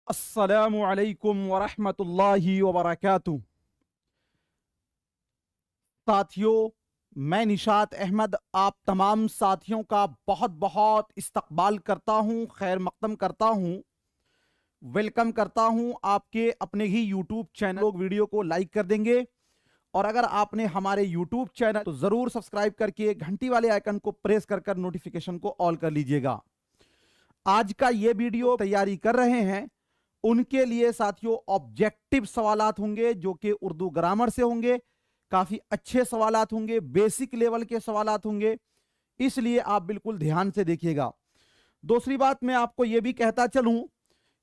अस्सलामु अलैकुम वरहमतुल्लाहि वबरकातुहू। साथियों, मैं निशात अहमद आप तमाम साथियों का बहुत बहुत इस्तकबाल करता हूं, खैर मकदम करता हूं, वेलकम करता हूं आपके अपने ही यूट्यूब चैनल। लोग वीडियो को लाइक कर देंगे और अगर आपने हमारे यूट्यूब चैनल तो ज़रूर सब्सक्राइब करके घंटी वाले आइकन को प्रेस कर नोटिफिकेशन को ऑल कर लीजिएगा। आज का ये वीडियो तैयारी कर रहे हैं उनके लिए साथियों ऑब्जेक्टिव सवालात होंगे जो कि उर्दू ग्रामर से होंगे, काफी अच्छे सवालात होंगे, बेसिक लेवल के सवालात होंगे, इसलिए आप बिल्कुल ध्यान से देखिएगा। दूसरी बात मैं आपको यह भी कहता चलूं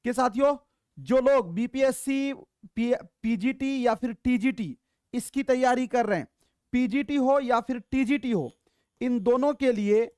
कि साथियों जो लोग बीपीएससी, पीजीटी या फिर टीजीटी इसकी तैयारी कर रहे हैं, पीजीटी हो या फिर टीजीटी हो, इन दोनों के लिए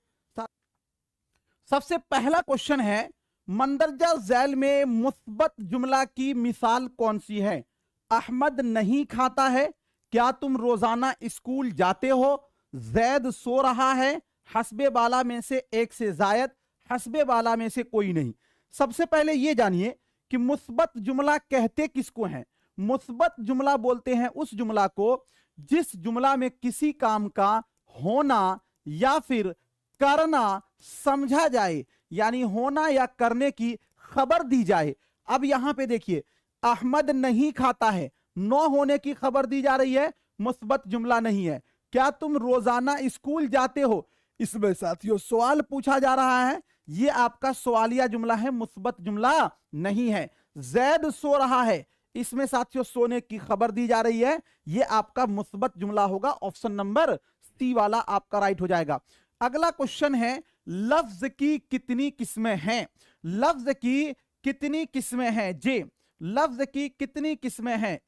सबसे पहला क्वेश्चन है, मंदरजा झैल में मुस्बत जुमला की मिसाल कौन सी है? अहमद नहीं खाता है, क्या तुम रोजाना स्कूल जाते हो, जैद सो रहा है, हस्बे बाला में से एक से जायद, हस्बे बाला में से कोई नहीं। सबसे पहले यह जानिए कि मुस्बत जुमला कहते किसको हैं। मुस्बत जुमला बोलते हैं उस जुमला को जिस जुमला में किसी काम का होना या फिर करना समझा जाए, यानी होना या करने की खबर दी जाए। अब यहां पे देखिए, अहमद नहीं खाता है, न होने की खबर दी जा रही है, मुस्बत जुमला नहीं है। क्या तुम रोजाना स्कूल जाते हो, इसमें साथियों सवाल पूछा जा रहा है, यह आपका सवालिया जुमला है, मुस्बत जुमला नहीं है। जैद सो रहा है, इसमें साथियों सोने की खबर दी जा रही है, यह आपका मुस्बत जुमला होगा। ऑप्शन नंबर सी वाला आपका राइट हो जाएगा। अगला क्वेश्चन है, लफ्ज की कितनी किस्में हैं? लफ्ज की कितनी किस्में हैं जे? लफ्ज की कितनी किस्में हैं?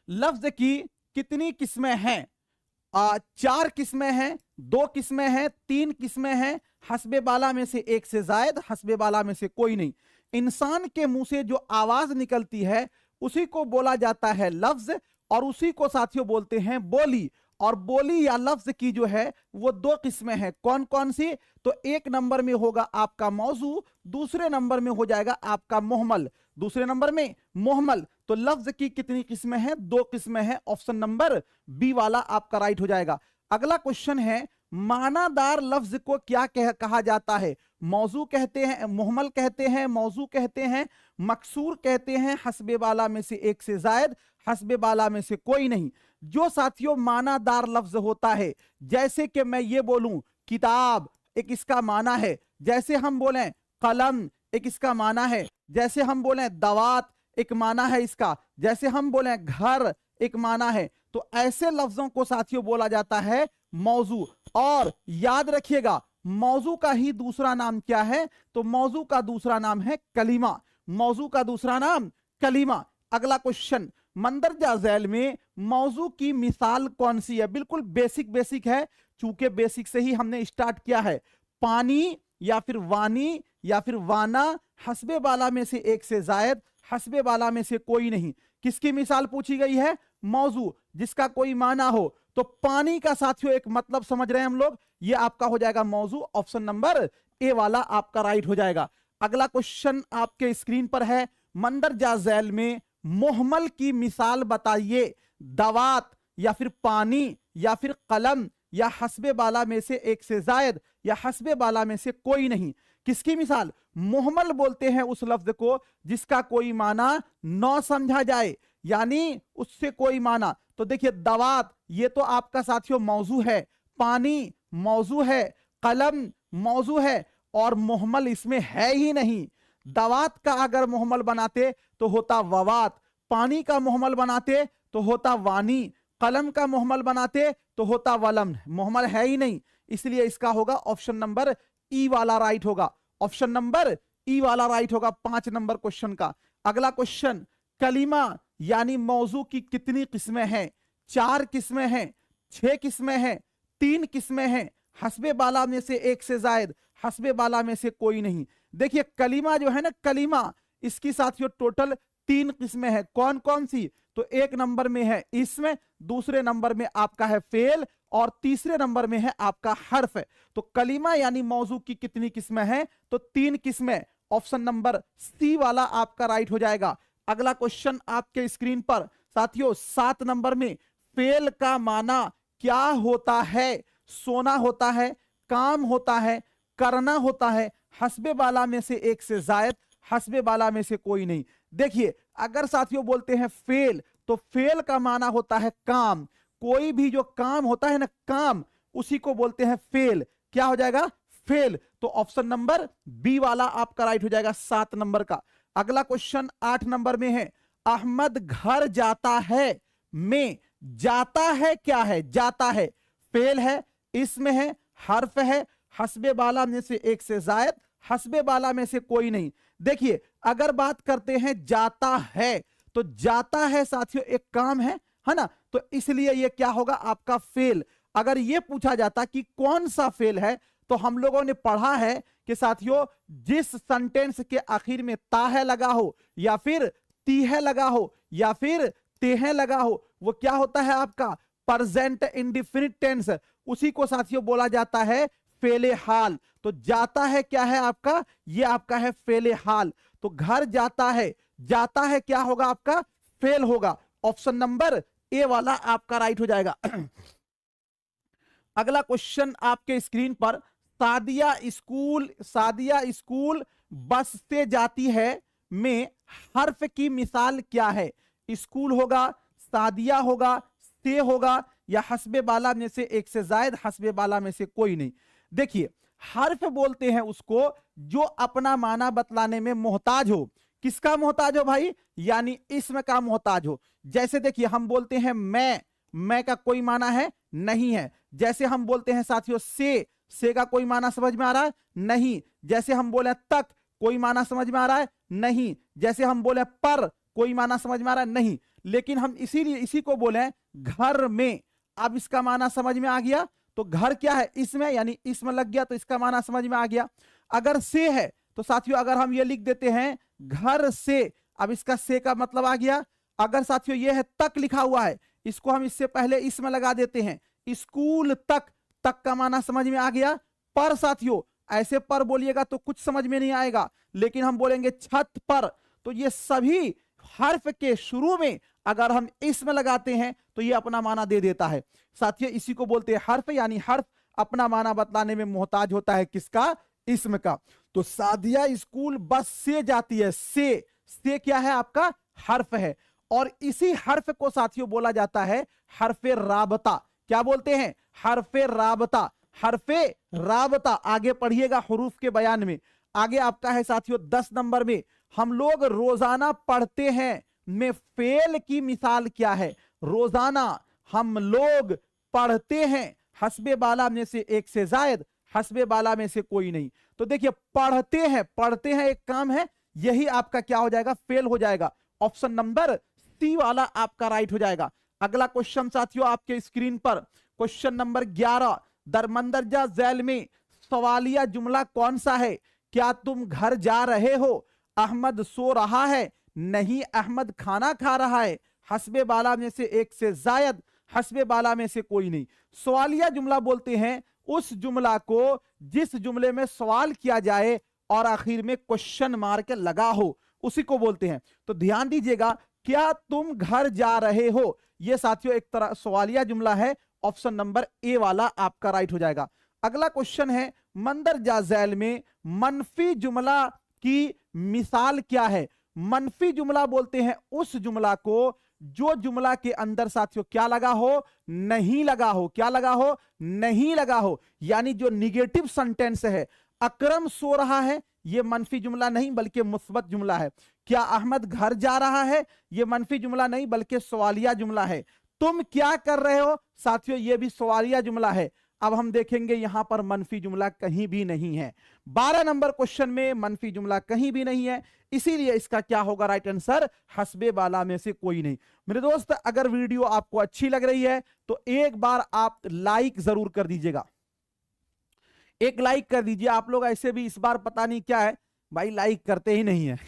लफ्ज की कितनी किस्में हैं? 4 किस्में हैं, 2 किस्में हैं, 3 किस्में हैं, हस्बे बाला में से एक से जायद, हस्बे बाला में से कोई नहीं। इंसान के मुंह से जो आवाज निकलती है उसी को बोला जाता है लफ्ज, और उसी को साथियों बोलते हैं बोली। और बोली या लफ्ज की जो है वो 2 किस्में हैं। कौन कौन सी? तो एक नंबर में होगा आपका मौजू, दूसरे नंबर में हो जाएगा आपका मोहमल। दूसरे नंबर में मोहमल। तो लफ्ज की कितनी किस्में हैं? 2 किस्में हैं। ऑप्शन नंबर बी वाला आपका राइट हो जाएगा। अगला क्वेश्चन है, मानादार लफ्ज को क्या कहा जाता है? मौजू कहते हैं, मोहमल कहते हैं, मौजू कहते हैं, मकसूर कहते हैं, हस्बे बाला में से एक से जायद, हस्बे बाला में से कोई नहीं। जो साथियों मानादार लफ्ज होता है, जैसे कि मैं ये बोलूं किताब, एक इसका माना है। जैसे हम बोलें कलम, एक इसका माना है। जैसे हम बोलें दवात, एक माना है इसका। जैसे हम बोलें घर, एक माना है। तो ऐसे लफ्जों को साथियों बोला जाता है मौजू। और याद रखिएगा, मौजू का ही दूसरा नाम क्या है? तो मौजू का दूसरा नाम है कलीमा। मौजू का दूसरा नाम कलीमा। अगला क्वेश्चन, मंदरजा झैल में मौजू की मिसाल कौन सी है? बिल्कुल बेसिक बेसिक है, चूंकि बेसिक से ही हमने स्टार्ट किया है। पानी या फिर वानी या फिर वाना, हस्बे बाला में से एक से जायद, हस्बे बाला में से कोई नहीं। किसकी मिसाल पूछी गई है? मौजू जिसका कोई माना हो। तो पानी का साथियों एक मतलब समझ रहे हैं हम लोग, ये आपका हो जाएगा मौजू। ऑप्शन नंबर ए वाला आपका राइट हो जाएगा। अगला क्वेश्चन आपके स्क्रीन पर है, मंदरजा झैल में मोहमल की मिसाल बताइए। दवात या फिर पानी या फिर कलम या हस्बे बाला में से एक से जायद या हस्बे बाला में से कोई नहीं। किसकी मिसाल? मोहमल बोलते हैं उस लफ्ज को जिसका कोई माना न समझा जाए, यानी उससे कोई माना। तो देखिए दवात ये तो आपका साथियों मौजू है, पानी मौजू है, कलम मौजू है, और मोहमल इसमें है ही नहीं। दवात का अगर मोहमल बनाते तो होता ववात, पानी का मोहमल बनाते तो होता वानी, कलम का मोहमल बनाते तो होता वलम। मोहमल है ही नहीं, इसलिए इसका होगा ऑप्शन नंबर ई वाला राइट होगा। ऑप्शन नंबर ई वाला राइट होगा 5 नंबर क्वेश्चन का। अगला क्वेश्चन, कलीमा यानी मौजू की कितनी किस्में हैं? 4 किस्में हैं, 6 किस्में हैं, 3 किस्में हैं, हस्बे बाला में से एक से जायद, हस्बे बाला में से कोई नहीं। देखिए कलीमा जो है ना, कलीमा इसकी साथियों टोटल 3 किस्में हैं। कौन कौन सी? तो एक नंबर में है इसमें, दूसरे नंबर में आपका है फेल, और तीसरे नंबर में है आपका हर्फ। तो कलीमा यानी मौजू की कितनी किस्में हैं? तो 3 किस्में। ऑप्शन नंबर सी वाला आपका राइट हो जाएगा। अगला क्वेश्चन आपके स्क्रीन पर साथियों 7 नंबर में, फेल का माना क्या होता है? सोना होता है, काम होता है, करना होता है, हस्बे बाला में से एक से जायद, हस्बे बाला में से कोई नहीं। देखिए अगर साथियों बोलते हैं फेल, तो फेल का माना होता है काम। कोई भी जो काम होता है ना, काम, उसी को बोलते हैं फेल। क्या हो जाएगा? फेल। तो ऑप्शन नंबर बी वाला आपका राइट हो जाएगा 7 नंबर का। अगला क्वेश्चन 8 नंबर में है, अहमद घर जाता है में जाता है क्या है? जाता है फेल है, इसमें है, हर्फ है, हस्बे बाला में से एक से जायद, हस्बे बाला में से कोई नहीं। देखिए अगर बात करते हैं जाता है, तो जाता है साथियों एक काम है ना, तो इसलिए ये क्या होगा आपका फेल। अगर ये पूछा जाता कि कौन सा फेल है, तो हम लोगों ने पढ़ा है कि साथियों जिस सेंटेंस के आखिर में ता है लगा हो, या फिर ती है लगा हो, या फिर ते है लगा हो, वो क्या होता है आपका प्रेजेंट इंडेफिनिट टेंस। उसी को साथियों बोला जाता है फेले हाल। तो जाता है क्या है आपका? ये आपका है फेले हाल। तो घर जाता है, जाता है क्या होगा आपका? फेल होगा। ऑप्शन नंबर ए वाला आपका राइट हो जाएगा। अगला क्वेश्चन आपके स्क्रीन पर, सादिया स्कूल बस से जाती है में हर्फ की मिसाल क्या है? स्कूल होगा, सादिया होगा, से होगा, या हस्बे बाला में से एक से जायद, हस्बे बाला में से कोई नहीं। देखिए हर्फ बोलते हैं उसको जो अपना माना बतलाने में मोहताज हो। किसका मोहताज हो भाई? यानी इसम का मोहताज हो। जैसे देखिए हम बोलते हैं मैं का कोई माना है नहीं है। जैसे हम बोलते हैं साथियों से का कोई माना समझ में आ रहा है? नहीं। जैसे हम बोले तक, कोई माना समझ में आ रहा है? नहीं। जैसे हम बोले पर, कोई माना समझ में आ रहा है? नहीं। लेकिन हम इसीलिए इसी को बोले घर में। अब इसका माना समझ में आ गया। तो घर क्या है? इसमें, यानी इसमें लग गया, तो इसका माना समझ में आ गया। अगर से है तो साथियों अगर हम ये लिख देते हैं घर से, अब इसका से का मतलब आ गया। अगर साथियों ये है तक लिखा हुआ है, इसको हम इससे पहले इसमें लगा देते हैं, स्कूल तक का माना समझ में आ गया। पर साथियों ऐसे पर बोलिएगा तो कुछ समझ में नहीं आएगा, लेकिन हम बोलेंगे छत पर, तो ये सभी हर्फ के शुरू में अगर हम इसमें लगाते हैं तो ये अपना माना दे देता है। साथियों इसी को बोलते हैं हर्फ, यानी हर्फ अपना माना बतलाने में मोहताज होता है किसका? इसम का। तो सादिया स्कूल बस से जाती है, से क्या है आपका? हर्फ है। और इसी हर्फ को साथियों बोला जाता है हर्फे राबता। क्या बोलते हैं? हर्फे राबता। हर्फे राबता आगे पढ़िएगा हुरूफ के बयान में। आगे आपका है साथियों 10 नंबर में, हम लोग रोजाना पढ़ते हैं में फेल की मिसाल क्या है? रोजाना हम लोग पढ़ते हैं, हस्बे बाला में से एक से जायद, हस्बे बाला में से कोई नहीं। तो देखिए पढ़ते हैं एक काम है, यही आपका क्या हो जाएगा? फेल हो जाएगा। ऑप्शन नंबर सी वाला आपका राइट हो जाएगा। अगला क्वेश्चन साथियों आपके स्क्रीन पर, क्वेश्चन नंबर 11, दरमंदरजा झैल में सवालिया जुमला कौन सा है? क्या तुम घर जा रहे हो? अहमद सो रहा है? नहीं, अहमद खाना खा रहा है। हस्बे बाला में से एक से जायद, हस्बे बाला में से कोई नहीं। सवालिया जुमला बोलते हैं उस जुमला को जिस जुमले में सवाल किया जाए और आखिर में क्वेश्चन मार्क लगा हो, उसी को बोलते हैं। तो ध्यान दीजिएगा, क्या तुम घर जा रहे हो, यह साथियों एक तरह सवालिया जुमला है। ऑप्शन नंबर ए वाला आपका राइट हो जाएगा। अगला क्वेश्चन है, मंदरजा झैल में मनफी जुमला की मिसाल क्या है? मनफी जुमला बोलते हैं उस जुमला को जो जुमला के अंदर साथियों क्या लगा हो? नहीं लगा हो। क्या लगा हो? नहीं लगा हो। यानी जो निगेटिव सेंटेंस है, अकरम सो रहा है, यह मनफी जुमला नहीं बल्कि मुस्बत जुमला है। क्या अहमद घर जा रहा है? यह मनफी जुमला नहीं बल्कि सवालिया जुमला है। तुम क्या कर रहे हो? साथियों यह भी सवालिया जुमला है। अब हम देखेंगे यहां पर मनफी जुमला कहीं भी नहीं है। 12 नंबर क्वेश्चन में मनफी जुमला कहीं भी नहीं है, इसीलिए इसका क्या होगा राइट आंसर? हस्बे बाला में से कोई नहीं। मेरे दोस्त अगर वीडियो आपको अच्छी लग रही है तो एक बार आप लाइक जरूर कर दीजिएगा, एक लाइक कर दीजिए। आप लोग ऐसे भी इस बार पता नहीं क्या है भाई, लाइक करते ही नहीं है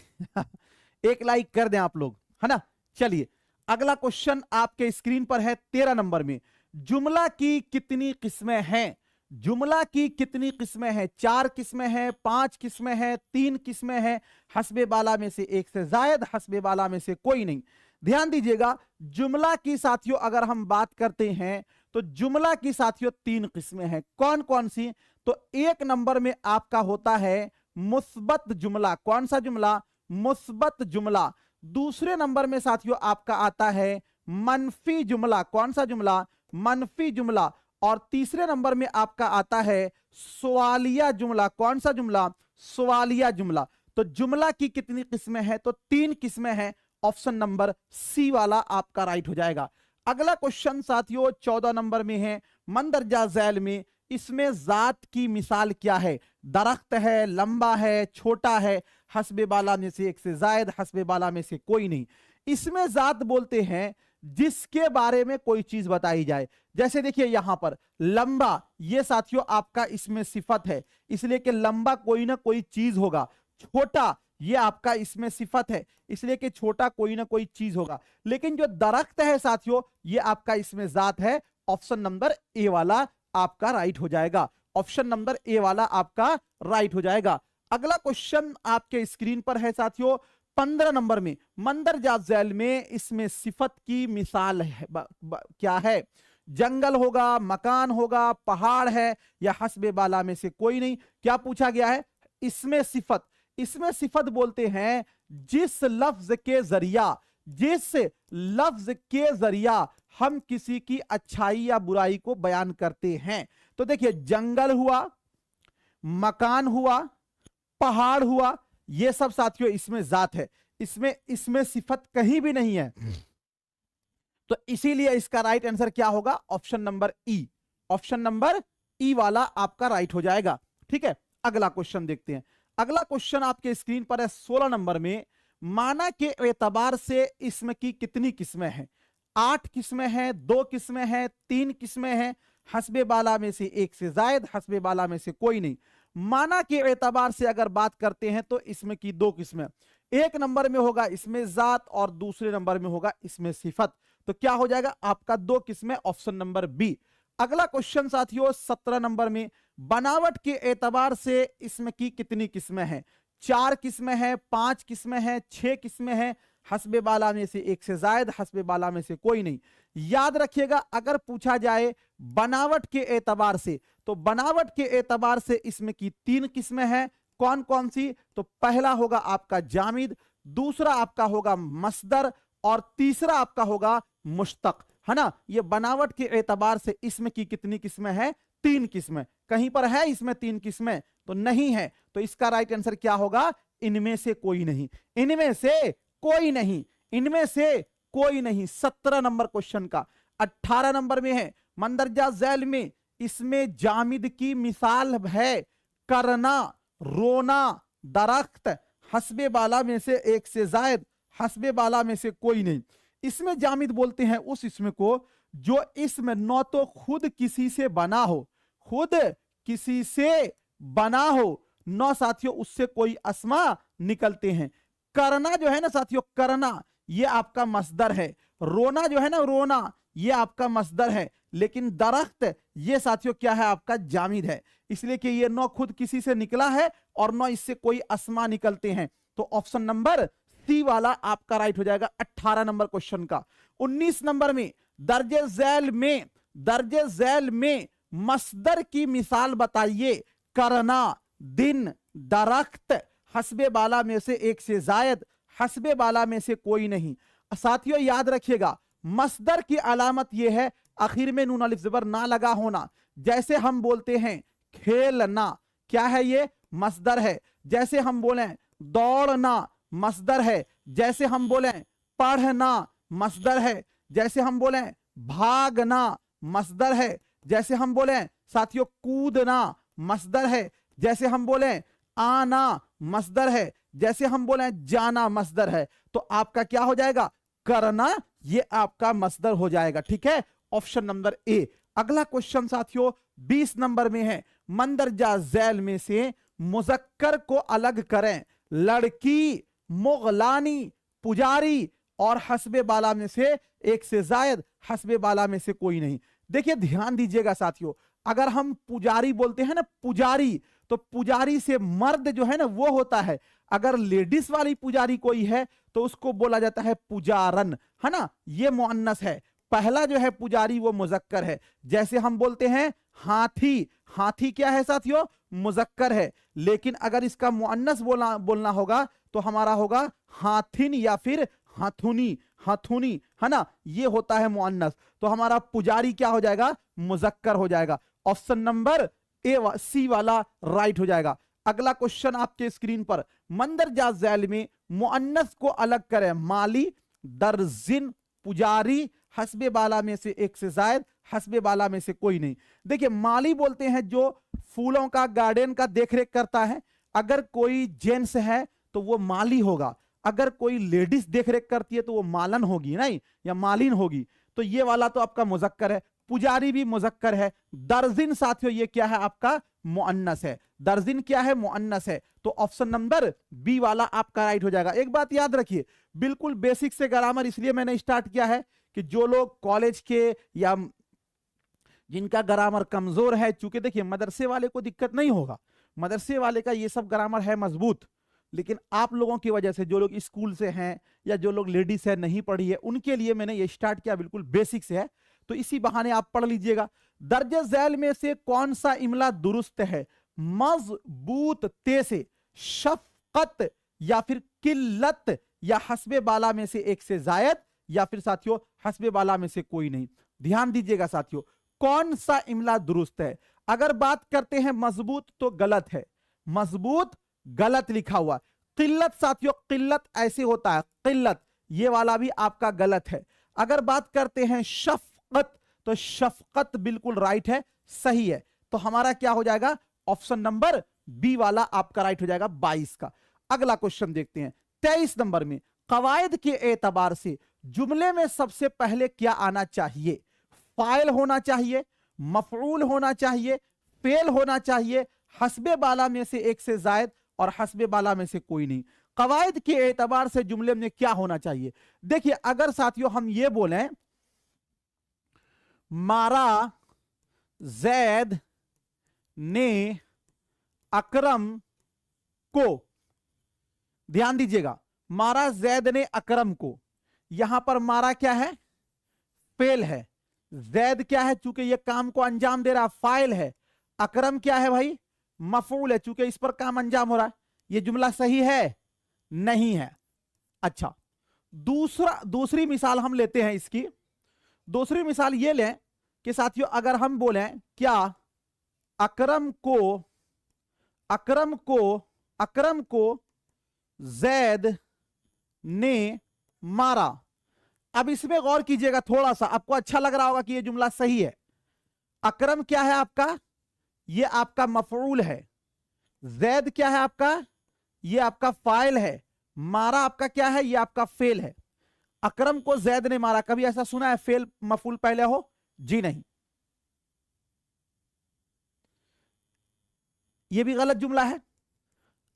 एक लाइक कर दें आप लोग, है ना। चलिए अगला क्वेश्चन आपके स्क्रीन पर है 13 नंबर में, जुमला की कितनी किस्में हैं? जुमला की कितनी किस्में हैं? 4 किस्में हैं, 5 किस्में हैं, 3 किस्में हैं, हस्बे बाला में से एक से जायद, हस्बे बाला में से कोई नहीं। ध्यान दीजिएगा, जुमला की साथियों अगर हम बात करते हैं तो जुमला की साथियों 3 किस्में हैं। कौन कौन सी? तो 1 नंबर में आपका होता है मुस्बत जुमला। कौन सा जुमला? मुस्बत जुमला। दूसरे नंबर में साथियों आपका आता है मनफी जुमला। कौन सा जुमला? मनफी जुमला। और तीसरे नंबर में आपका आता है सवालिया जुमला। कौन सा जुमला? सवालिया जुमला। तो जुमला की कितनी किस्में हैं? तो 3 किस्में हैं। ऑप्शन नंबर सी वाला आपका राइट हो जाएगा। अगला क्वेश्चन साथियों 14 नंबर में है, मंदरजा झैल में। इसमें जात की मिसाल क्या है? दरख्त है, लंबा है, छोटा है, हस्बे बाला में से एक से जायद, हस्बे बाला में से कोई नहीं। इसमें जात बोलते हैं जिसके बारे में कोई चीज बताई जाए। जैसे देखिए यहां पर लंबा, ये साथियों आपका इसमें सिफत है, इसलिए कि लंबा कोई ना कोई चीज होगा। छोटा, ये आपका इसमें सिफत है, इसलिए कि छोटा कोई ना कोई चीज होगा। लेकिन जो दरख्त है साथियों, ये आपका इसमें जात है। ऑप्शन नंबर ए वाला आपका राइट हो जाएगा। ऑप्शन नंबर ए वाला आपका राइट हो जाएगा। अगला क्वेश्चन आपके स्क्रीन पर है साथियों 15 नंबर में, मंदरजा झैल में। इसमें सिफत की मिसाल है, क्या है? जंगल होगा, मकान होगा, पहाड़ है, या हस्बे बाला में से कोई नहीं। क्या पूछा गया है? इसमें सिफत। इसमें सिफत बोलते हैं जिस लफ्ज के जरिया, जिस लफ्ज के जरिया हम किसी की अच्छाई या बुराई को बयान करते हैं। तो देखिए जंगल हुआ, मकान हुआ, पहाड़ हुआ, ये सब साथियों इसमें जात है। इसमें सिफत कहीं भी नहीं है। तो इसीलिए इसका राइट आंसर क्या होगा? ऑप्शन नंबर ई। ऑप्शन नंबर ई वाला आपका राइट हो जाएगा। ठीक है, अगला क्वेश्चन देखते हैं। अगला क्वेश्चन आपके स्क्रीन पर है 16 नंबर में, माना के एतबार से इसमें की कितनी किस्में हैं? 8 किस्में हैं, 2 किस्में हैं, 3 किस्में हैं, हस्बे बाला में से एक से जायद, हस्बे बाला में से कोई नहीं। माना के एतबार से अगर बात करते हैं तो इसमें की 2 किस्में। 1 नंबर में होगा इसमें जात और दूसरे नंबर में होगा इसमें सिफत। तो क्या हो जाएगा आपका? 2 किस्में, ऑप्शन नंबर बी। अगला क्वेश्चन साथियों 17 नंबर में, बनावट के एतबार से इसमें की कितनी किस्में हैं? 4 किस्में हैं, 5 किस्में हैं, 6 किस्में हैं, हस्बे बाला में से एक से जायद, हस्बे बाला में से कोई नहीं। याद रखिएगा अगर पूछा जाए बनावट के एतबार से, तो बनावट के एतबार से इसमें की 3 किस्में हैं। कौन कौन सी? तो पहला होगा आपका जामिद, दूसरा आपका होगा मस्दर, और तीसरा आपका होगा मुश्तक, है ना। ये बनावट के एतबार से इसमें की कितनी किस्में हैं? 3 किस्में। कहीं पर है इसमें 3 किस्में? तो नहीं है। तो इसका राइट आंसर क्या होगा? इनमें से कोई नहीं। इनमें से कोई नहीं। इनमें से कोई नहीं। 17 नंबर क्वेश्चन का 18 नंबर में है, मंदरजा झैल में। इसमें जामिद की मिसाल है करना, रोना, दरख्त, हस्बे बाला में से एक से जायद, हस्बे बाला में से कोई नहीं। इसमें जामिद बोलते हैं उस इसमें को जो इसमें न तो खुद किसी से बना हो, खुद किसी से बना हो, न साथियों उससे कोई अस्मा निकलते हैं। करना जो है ना साथियों, करना ये आपका मस्दर है। रोना जो है ना, रोना ये आपका मस्दर है। लेकिन दरख्त ये साथियों क्या है? आपका जामिद है। इसलिए कि ये न खुद किसी से निकला है और न इससे कोई अस्मा निकलते हैं। तो ऑप्शन नंबर सी वाला आपका राइट हो जाएगा 18 नंबर क्वेश्चन का। 19 नंबर में, दर्जे झैल में मस्दर की मिसाल बताइए। करना, दिन, दरख्त, हस्बे बाला में से एक से जायद, हस्बे बाला में से कोई नहीं। साथियों याद रखिएगा मस्दर की अलामत यह है आखिर में नून अलिफ ज़बर ना लगा होना। जैसे हम बोलते हैं खेलना, क्या है? ये मस्दर है। जैसे हम बोले दौड़ना, मस्दर है। जैसे हम बोले पढ़ना, मस्दर है। जैसे हम बोले भागना, मस्दर है। जैसे हम बोले साथियों कूदना, मस्दर है। जैसे हम बोले आना, मस्दर है। जैसे हम बोले जाना, मस्दर है। तो आपका क्या हो जाएगा? करना ये आपका मस्दर हो जाएगा। ठीक है, ऑप्शन नंबर ए। अगला क्वेश्चन साथियों 20 नंबर में है, मंदरजा झैल में से मुजक्कर को अलग करें। लड़की, मुगलानी, पुजारी, और हस्बे बाला में से एक से जायद, हस्बे बाला में से कोई नहीं। देखिए ध्यान दीजिएगा साथियों, अगर हम पुजारी बोलते हैं ना, पुजारी, तो पुजारी से मर्द जो है ना वो होता है। अगर लेडीज वाली पुजारी कोई है तो उसको बोला जाता है पुजारन, है ना, ये मुअन्नस है। पहला जो है पुजारी वो मुजक्कर है। जैसे हम बोलते हैं हाथी, हाथी क्या है साथियों, मुजक्कर है। लेकिन अगर इसका मुअन्नस बोलना होगा तो हमारा होगा हाथिन या फिर हाथुनी, हाथुनी, है ना, ये होता है मुअन्नस। तो हमारा पुजारी क्या हो जाएगा, मुजक्कर हो जाएगा। ऑप्शन नंबर सी वाला राइट हो जाएगा। अगला क्वेश्चन आपके स्क्रीन पर, मंदरजा झैल में मुअन्नस को अलग करें। माली, दर्जिन, पुजारी, हस्बे बाला में से एक से जायद, हस्बे बाला में से कोई नहीं। देखिए माली बोलते हैं जो फूलों का, गार्डन का देखरेख करता है। अगर कोई जेंट्स है तो वो माली होगा, अगर कोई लेडीज देखरेख करती है तो वो मालन होगी, नहीं, या मालिन होगी। तो ये वाला तो आपका मुजक्कर है। पुजारी भी मुजक्कर है। दर्जिन साथियों ये क्या है, आपका मुअन्नस है। दर्जिन क्या है, मुअन्नस है। तो ऑप्शन नंबर बी वाला आपका राइट हो जाएगा। एक बात याद रखिए, बिल्कुल बेसिक से ग्रामर इसलिए मैंने स्टार्ट किया है कि जो लोग कॉलेज के या जिनका ग्रामर कमजोर है, चूंकि देखिए मदरसे वाले को दिक्कत नहीं होगा, मदरसे वाले का ये सब ग्रामर है मजबूत, लेकिन आप लोगों की वजह से जो लोग स्कूल से हैं या जो लोग लेडीज है नहीं पढ़ी है, उनके लिए मैंने ये स्टार्ट किया, बिल्कुल बेसिक से है, तो इसी बहाने आप पढ़ लीजिएगा। दर्जे झैल में से कौन सा इमला दुरुस्त है? मजबूत ते से, शफकत या फिर किल्लत, या हस्बे बाला में से एक से जायद, या फिर साथियों हस्बे बाला में से कोई नहीं। ध्यान दीजिएगा साथियों, कौन सा इमला दुरुस्त है? अगर बात करते हैं मजबूत तो गलत है, मजबूत गलत लिखा हुआ। किल्लत साथियों, किल्लत ऐसे होता है, किल्लत, ये वाला भी आपका गलत है। अगर बात करते हैं शफकत तो शफकत बिल्कुल राइट है, सही है। तो हमारा क्या हो जाएगा, ऑप्शन नंबर बी वाला आपका राइट हो जाएगा 22 का। अगला क्वेश्चन देखते हैं 23 नंबर में, कवायद के एतबार से जुमले में सबसे पहले क्या आना चाहिए? फाइल होना चाहिए, मफऊल होना चाहिए, फेल होना चाहिए, हस्बे बाला में से एक से जायद, और हस्बे बाला में से कोई नहीं। कवायद के एतबार से जुमले में क्या होना चाहिए? देखिए अगर साथियों हम ये बोलें मारा जैद ने अकरम को, ध्यान दीजिएगा, मारा जैद ने अकरम को, यहां पर मारा क्या है, फेल है। जैद क्या है, चूंकि यह काम को अंजाम दे रहा, फाइल है। अकरम क्या है भाई, मफऊल है, चूंकि इस पर काम अंजाम हो रहा है। यह जुमला सही है, नहीं है। अच्छा, दूसरी मिसाल हम लेते हैं इसकी। दूसरी मिसाल ये लें कि साथियों अगर हम बोलें क्या अकरम को जैद ने मारा। अब इसमें गौर कीजिएगा थोड़ा सा, आपको अच्छा लग रहा होगा कि यह जुमला सही है। अकरम क्या है आपका, यह आपका मफऊल है। जैद क्या है आपका, यह आपका फाइल है। मारा आपका क्या है, यह आपका फेल है। अकरम को जैद ने मारा, कभी ऐसा सुना है फेल मफऊल पहले हो? जी नहीं, यह भी गलत जुमला है।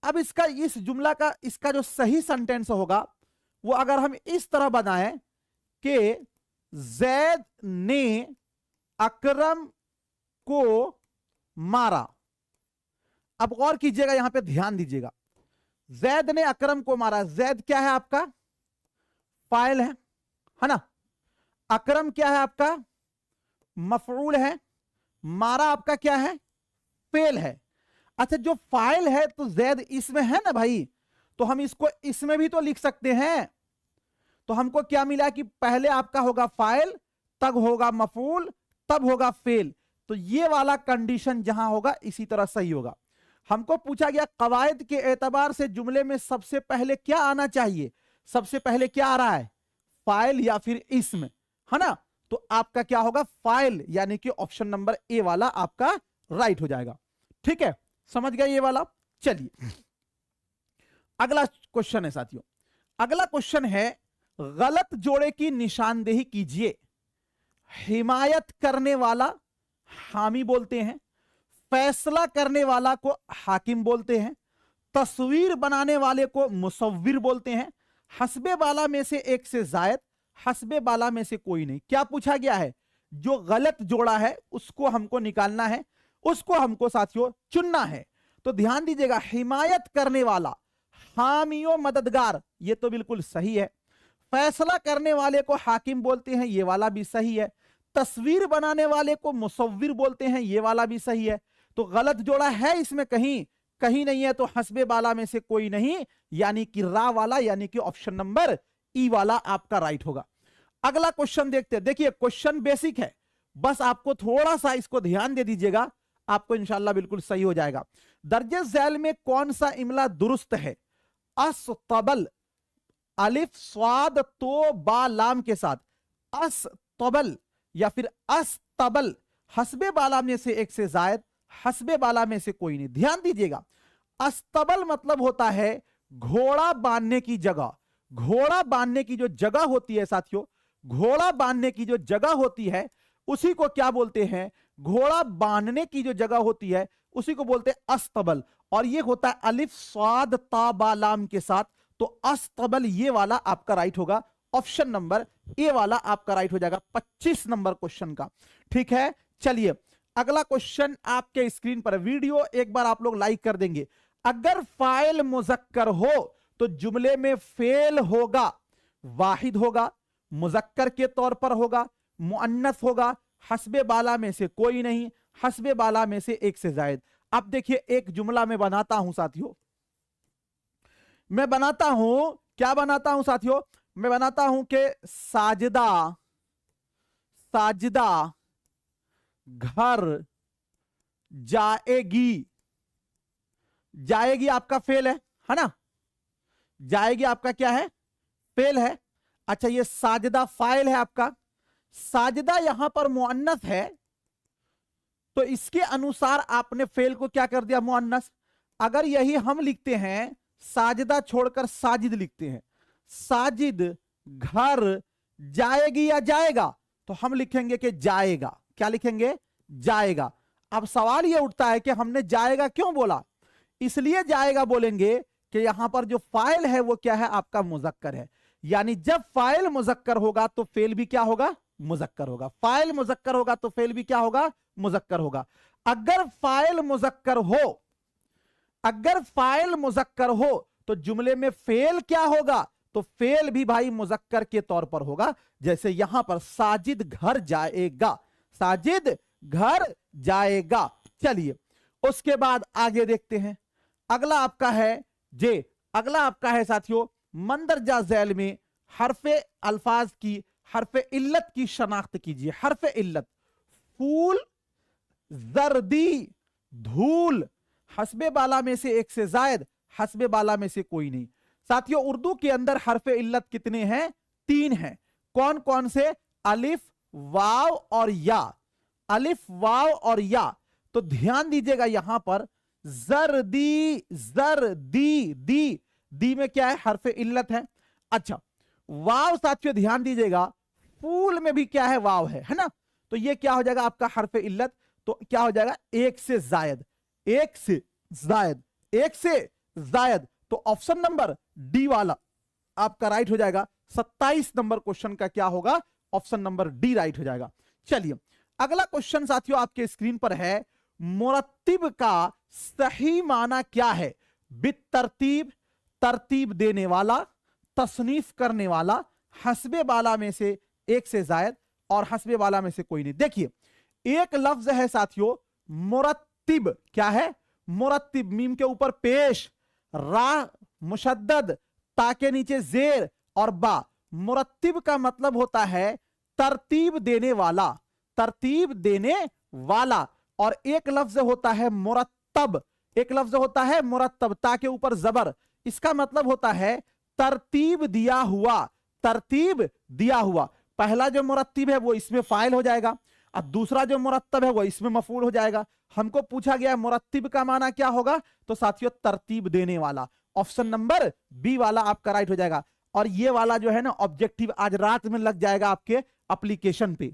अब इस जुमला का इसका जो सही सेंटेंस होगा वो अगर हम इस तरह बनाएं कि जैद ने अकरम को मारा। अब गौर कीजिएगा, यहां पे ध्यान दीजिएगा, जैद ने अकरम को मारा। जैद क्या है आपका, फाइल है ना। अकरम क्या है आपका, मफऊल है। मारा आपका क्या है, फेल है। अच्छा, जो फाइल है तो जैद इसमें है ना भाई, तो हम इसको इसमें भी तो लिख सकते हैं। तो हमको क्या मिला कि पहले आपका होगा फाइल, तब होगा मफऊल, तब होगा फेल। तो ये वाला कंडीशन जहां होगा इसी तरह सही होगा। हमको पूछा गया कवायद के एतबार से जुमले में सबसे पहले क्या आना चाहिए। सबसे पहले क्या आ रहा है, फाइल या फिर इस्म, है ना। तो आपका क्या होगा, फाइल, यानी कि ऑप्शन नंबर ए वाला आपका राइट हो जाएगा। ठीक है, समझ गए ये वाला। चलिए अगला क्वेश्चन है साथियों। अगला क्वेश्चन है, गलत जोड़े की निशानदेही कीजिए। हिमायत करने वाला हामी बोलते हैं, फैसला करने वाला को हाकिम बोलते हैं, तस्वीर बनाने वाले को मुसव्विर बोलते हैं, हस्बे बाला में से एक से जायद, हस्बे बाला में से कोई नहीं। क्या पूछा गया है, जो गलत जोड़ा है उसको हमको निकालना है, उसको हमको साथियों चुनना है। तो ध्यान दीजिएगा, हिमायत करने वाला, हामियों मददगार, ये तो बिल्कुल सही है। फैसला करने वाले को हाकिम बोलते हैं, ये वाला भी सही है। तस्वीर बनाने वाले को मुसव्विर बोलते हैं, ये वाला भी सही है। तो गलत जोड़ा है इसमें कहीं कहीं नहीं है, तो हस्बे बाला में से कोई नहीं, यानी कि रा वाला, यानी कि ऑप्शन नंबर ई वाला आपका राइट होगा। अगला क्वेश्चन देखते हैं। देखिए क्वेश्चन बेसिक है, बस आपको थोड़ा सा इसको ध्यान दे दीजिएगा, आपको इंशाल्लाह बिल्कुल सही हो जाएगा। दर्जे झैल में कौन सा इमला दुरुस्त है? अस्तबल, अलिफ स्वाद तो बा लाम के साथ, अस्तबल या फिर अस्तबल, हस्बे बाला में से एक से जायद, हस्बे बाला में से कोई नहीं। ध्यान दीजिएगा, अस्तबल मतलब होता है घोड़ा बांधने की जगह। घोड़ा बांधने की जो जगह होती है साथियों, घोड़ा बांधने की जो जगह होती है उसी को क्या बोलते हैं? घोड़ा बांधने की जो जगह होती है उसी को बोलते हैं अस्तबल, और ये होता है अलिफ स्वाद ता बा लाम के साथ। तो अस्तबल ये वाला आपका राइट होगा, ऑप्शन नंबर ए वाला आपका राइट हो जाएगा 25 नंबर क्वेश्चन का। ठीक है, चलिए अगला क्वेश्चन आपके स्क्रीन पर, वीडियो एक बार आप लोग लाइक कर देंगे। अगर फाइल मुजक्कर हो तो जुमले में फेल होगा, वाहिद होगा, मुजक्कर के तौर पर होगा, मुअन्नस होगा, हस्बे बाला में से कोई नहीं, हस्बे बाला में से एक से जायद। अब देखिए एक जुमला मैं बनाता हूं साथियों, मैं बनाता हूं, क्या बनाता हूं साथियों? मैं बनाता हूं कि साजिदा, साजिदा घर जाएगी। जाएगी आपका फेल है ना? जाएगी आपका क्या है? फेल है। अच्छा ये साजिदा फाइल है आपका, साजिदा यहां पर मुअन्नस है, तो इसके अनुसार आपने फेल को क्या कर दिया? मुअन्नस। अगर यही हम लिखते हैं, साजिदा छोड़कर साजिद लिखते हैं, साजिद घर जाएगी या जाएगा, तो हम लिखेंगे कि जाएगा। क्या लिखेंगे? जाएगा। अब सवाल यह उठता है कि हमने जाएगा क्यों बोला? इसलिए जाएगा बोलेंगे कि यहां पर जो फाइल है वो क्या है? आपका मुजक्कर है, यानी जब फाइल मुजक्कर होगा तो फेल भी क्या होगा? मुजक्कर होगा। फाइल मुजक्कर होगा तो फेल भी क्या होगा? मुजक्कर होगा। अगर फाइल मुजक्कर हो, अगर फाइल मुजक्कर हो तो जुमले में फेल क्या होगा? तो फेल भी भाई मुजक्कर के तौर पर होगा। जैसे यहां पर साजिद घर जाएगा, साजिद घर जाएगा। चलिए उसके बाद आगे देखते हैं। अगला आपका है जे, अगला आपका है साथियों, मंदरजा झैल में हरफे अल्फाज की, हरफे इल्लत की शनाख्त कीजिए। हरफे इल्लत, फूल, जर्दी, धूल, हस्बे बाला में से एक से जायद, हस्बे बाला में से कोई नहीं। साथियों उर्दू के अंदर हरफे इल्लत कितने हैं? 3 हैं। कौन कौन से? अलिफ, वाव और या। अलिफ, वाव और या। तो ध्यान दीजिएगा यहां पर जर्दी, जर्दी, दी, दी में क्या है? हरफे इल्लत है। अच्छा वाव साथियों ध्यान दीजिएगा, फूल में भी क्या है? वाव है ना? तो ये क्या हो जाएगा आपका? हरफे इल्लत। तो क्या हो जाएगा? एक से जायद, एक से जायद, एक से जायद। तो ऑप्शन नंबर डी वाला आपका राइट हो जाएगा। 27 नंबर क्वेश्चन का क्या होगा? ऑप्शन नंबर डी राइट हो जाएगा। चलिए अगला क्वेश्चन साथियों आपके स्क्रीन पर है, मुरत्तिब का सही माना क्या है? बितरतीब, तरतीब देने वाला, तसनीफ करने वाला, हस्बे बाला में से एक से जायद और हस्बे बाला में से कोई नहीं। देखिए एक लफ्ज है साथियों मुरत्तिब, क्या है? मुरत्तिब, मीम के ऊपर पेश, रा मुशद्दद, ता के नीचे जेर और बा। मुरत्तिब का मतलब होता है तरतीब देने वाला, तरतीब देने वाला। और एक लफ्ज होता है मुरत्तब, एक लफ्ज होता है मुरत्तब, ता के ऊपर जबर, इसका मतलब होता है तरतीब दिया हुआ, तरतीब दिया हुआ। पहला जो मुरत्तिब है वो इसमें फाइल हो जाएगा, और दूसरा जो मुरत्तब है वो इसमें मफूल हो जाएगा। हमको पूछा गया मुरत्तिब का माना क्या होगा? तो साथियों तरतीब देने वाला। ऑप्शन नंबर बी वाला आपका राइट हो जाएगा। और ये वाला जो है ना ऑब्जेक्टिव आज रात में लग जाएगा आपके एप्लीकेशन पे।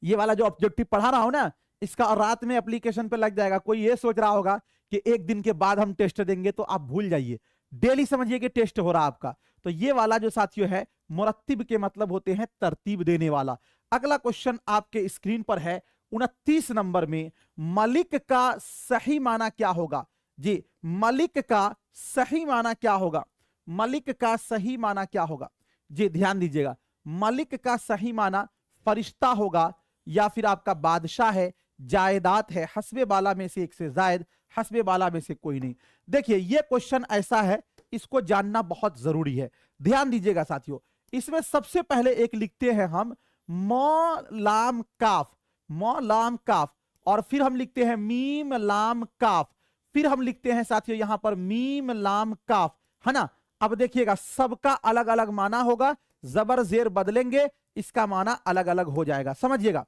ये वाला जो ऑब्जेक्टिव पढ़ा रहा हूं ना, इसका रात में एप्लीकेशन पे लग जाएगा। कोई ये सोच रहा होगा कि एक दिन के बाद हम टेस्ट देंगे, तो आप भूल जाइए, डेली समझिए कि टेस्ट हो रहा है आपका। तो ये वाला जो साथियों है मुरत्तिब के मतलब होते हैं तरतीब देने वाला। अगला क्वेश्चन आपके स्क्रीन पर है 29 नंबर में, मलिक का सही माना क्या होगा जी? मलिक का सही माना क्या होगा? मलिक का सही माना क्या होगा जी? ध्यान दीजिएगा, मलिक का सही माना फरिश्ता होगा, या फिर आपका बादशाह है, जायदाद है, हस्बे बाला में से एक से जायद, हस्बे बाला में से कोई नहीं। देखिए ये क्वेश्चन ऐसा है, इसको जानना बहुत जरूरी है। ध्यान दीजिएगा साथियों, इसमें सबसे पहले एक लिखते हैं हम मौ लाम काफ, मौ लाम काफ, और फिर हम लिखते हैं मीम लाम काफ, फिर हम लिखते हैं साथियों यहां पर मीम लाम काफ, है ना। अब देखिएगा सबका अलग अलग माना होगा, जबर जेर बदलेंगे, इसका माना अलग अलग हो जाएगा, समझिएगा।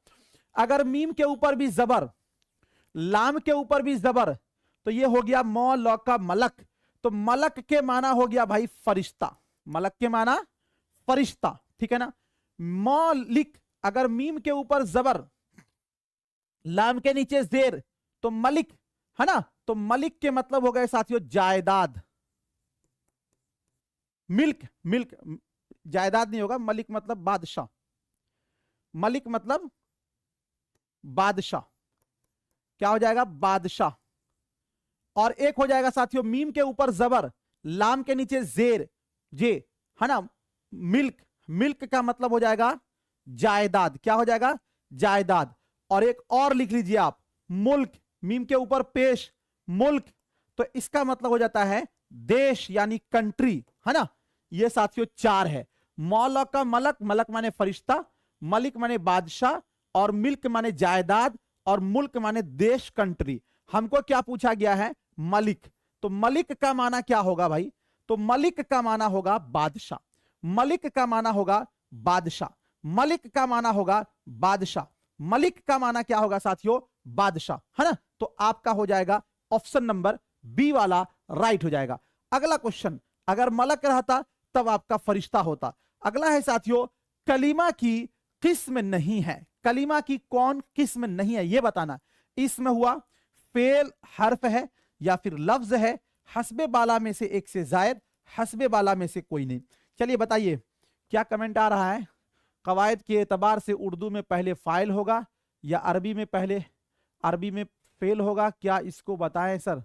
अगर मीम के ऊपर भी जबर, लाम के ऊपर भी जबर, तो ये हो गया मौ लौ का मलक, तो मलक के माना हो गया भाई फरिश्ता, मलक के माना फरिश्ता, ठीक है ना। मौलिक, अगर मीम के ऊपर जबर, लाम के नीचे जेर, तो मलिक, है ना, तो मलिक के मतलब हो गए साथियों जायदाद, मिल्क, मिल्क, जायदाद नहीं होगा, मलिक मतलब बादशाह, मलिक मतलब बादशाह, क्या हो जाएगा बादशाह। और एक हो जाएगा साथियों मीम के ऊपर जबर, लाम के नीचे जेर, जे, है ना, मिल्क, मिल्क का मतलब हो जाएगा जायदाद, क्या हो जाएगा जायदाद। और एक और लिख लीजिए आप मुल्क, मीम के ऊपर पेश, मुल्क, तो इसका मतलब हो जाता है देश यानी कंट्री, है ना। ये साथियों चार है। मौला का मलक, मलक माने फरिश्ता, मलिक माने बादशाह, और मिल्क माने जायदाद, और मुल्क माने देश कंट्री। हमको क्या पूछा गया है मलिक, तो मलिक का माना क्या होगा भाई? तो मलिक का माना होगा बादशाह, मलिक का माना होगा बादशाह, मलिक का माना होगा बादशाह, मलिक का माना क्या होगा साथियों बादशाह, है ना। तो आपका हो जाएगा ऑप्शन नंबर बी वाला राइट हो जाएगा। अगला क्वेश्चन, अगर मलक रहता तब आपका फरिश्ता होता। अगला है साथियों कलीमा की किस्म नहीं है, कलीमा की कौन किस्म नहीं है ये बताना। इसमें हुआ फेल हर्फ है या फिर लफ्ज है, हस्बे बाला में से एक से जायद, हस्बे बाला में से कोई नहीं। चलिए बताइए क्या कमेंट आ रहा है। कवायद के एतबार से उर्दू में पहले फाइल होगा या अरबी में पहले, अरबी में फेल होगा, क्या इसको बताएं सर?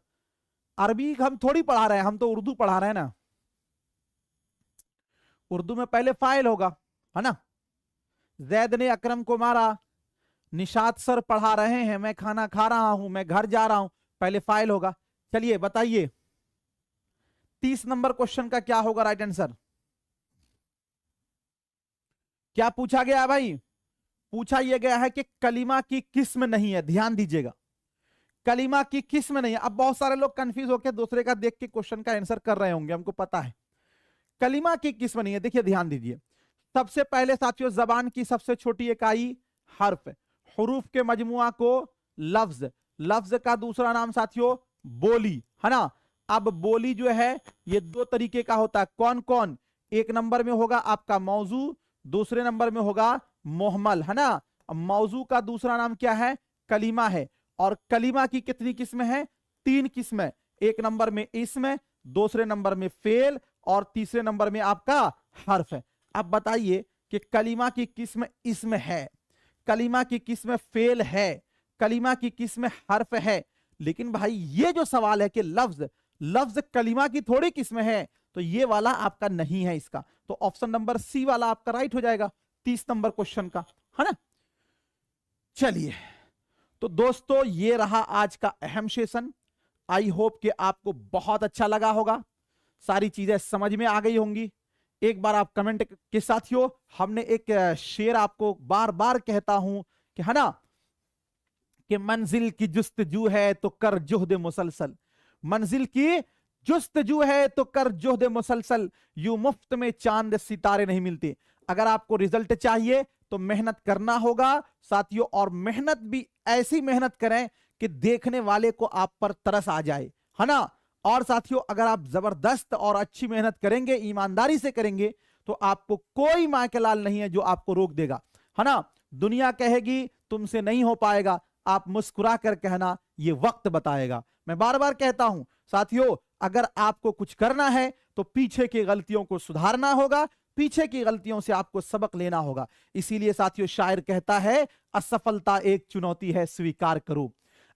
अरबी हम थोड़ी पढ़ा रहे हैं, हम तो उर्दू पढ़ा रहे हैं ना। उर्दू में पहले फाइल होगा, है ना। जैद ने अकरम को मारा, निशात सर पढ़ा रहे हैं, मैं खाना खा रहा हूं, मैं घर जा रहा हूं, पहले फाइल होगा। चलिए बताइए 30 नंबर क्वेश्चन का क्या होगा राइट आंसर? क्या पूछा गया है भाई? पूछा यह गया है कि कलीमा की किस्म नहीं है। ध्यान दीजिएगा, कलीमा की किस्म नहीं है। अब बहुत सारे लोग कंफ्यूज होकर दूसरे का देख के क्वेश्चन का आंसर कर रहे होंगे, हमको पता है कलीमा की किस्म नहीं है। देखिए ध्यान दीजिए, सबसे पहले साथियों जबान की सबसे छोटी इकाई हर्फ, हुरूफ के मजमुआ को लफ्ज, लफ्ज का दूसरा नाम साथियों बोली, है ना। अब बोली जो है ये दो तरीके का होता है, कौन कौन? एक नंबर में होगा आपका मौजू, दूसरे नंबर में होगा मोहमल, है ना। मौजू का दूसरा नाम क्या है? कलीमा है। और कलीमा की कितनी किस्में हैं? 3 किस्में। एक नंबर में इसम, दूसरे नंबर में फेल, और तीसरे नंबर में आपका हर्फ है। अब बताइए कि कलीमा की किस्म इसम है, कलीमा की किस्म फेल है, कलीमा की किस्म हर्फ है, लेकिन भाई ये जो सवाल है कि लफ्ज, लफ्ज कलीमा की थोड़ी किस्म है, तो ये वाला आपका नहीं है इसका। तो ऑप्शन नंबर सी वाला आपका राइट हो जाएगा 30 नंबर क्वेश्चन का, है ना। चलिए तो दोस्तों ये रहा आज का अहम सेशन। आई होप कि आपको बहुत अच्छा लगा होगा, सारी चीजें समझ में आ गई होंगी। एक बार आप कमेंट के साथियों, हमने एक शेर आपको बार बार कहता हूं कि, है ना, कि मंजिल की जुस्तजू है तो कर जुहद मुसलसल, मंजिल की जुस्तजू है तो कर जुहद मुसलसल, यूं मुफ्त में चांद सितारे नहीं मिलते। अगर आपको रिजल्ट चाहिए तो मेहनत करना होगा साथियों, और मेहनत भी ऐसी मेहनत करें कि देखने वाले को आप पर तरस आ जाए, है ना। और साथियों अगर आप जबरदस्त और अच्छी मेहनत करेंगे, ईमानदारी से करेंगे, तो आपको कोई माँ के लाल नहीं है जो आपको रोक देगा, है ना। दुनिया कहेगी तुमसे नहीं हो पाएगा, आप मुस्कुरा कर कहना ये वक्त बताएगा। मैं बार बार कहता हूं साथियों, अगर आपको कुछ करना है तो पीछे की गलतियों को सुधारना होगा, पीछे की गलतियों से आपको सबक लेना होगा। इसीलिए साथियों शायर कहता है, असफलता एक चुनौती है स्वीकार करो।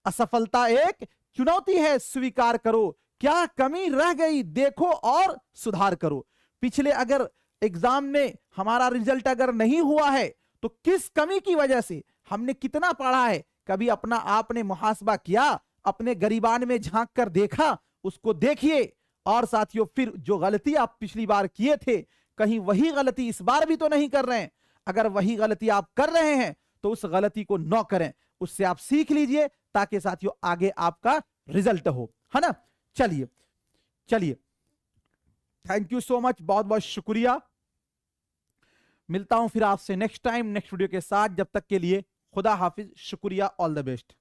असफलता एक चुनौती है स्वीकार करो, क्या कमी रह गई देखो और सुधार करो। पिछले अगर एग्जाम में हमारा रिजल्ट अगर नहीं हुआ है तो किस कमी की वजह से, हमने कितना पढ़ा है, कभी अपना आपने मुहासबा किया, अपने गरीबान में झांक कर देखा, उसको देखिए। और साथियों फिर जो गलती आप पिछली बार किए थे, कहीं वही गलती इस बार भी तो नहीं कर रहे हैं। अगर वही गलती आप कर रहे हैं तो उस गलती को न करें, उससे आप सीख लीजिए ताकि साथियों आगे आपका रिजल्ट हो, है ना। चलिए चलिए, थैंक यू सो मच, बहुत बहुत शुक्रिया। मिलता हूं फिर आपसे नेक्स्ट टाइम नेक्स्ट वीडियो के साथ। जब तक के लिए खुदा हाफिज, शुक्रिया, ऑल द बेस्ट।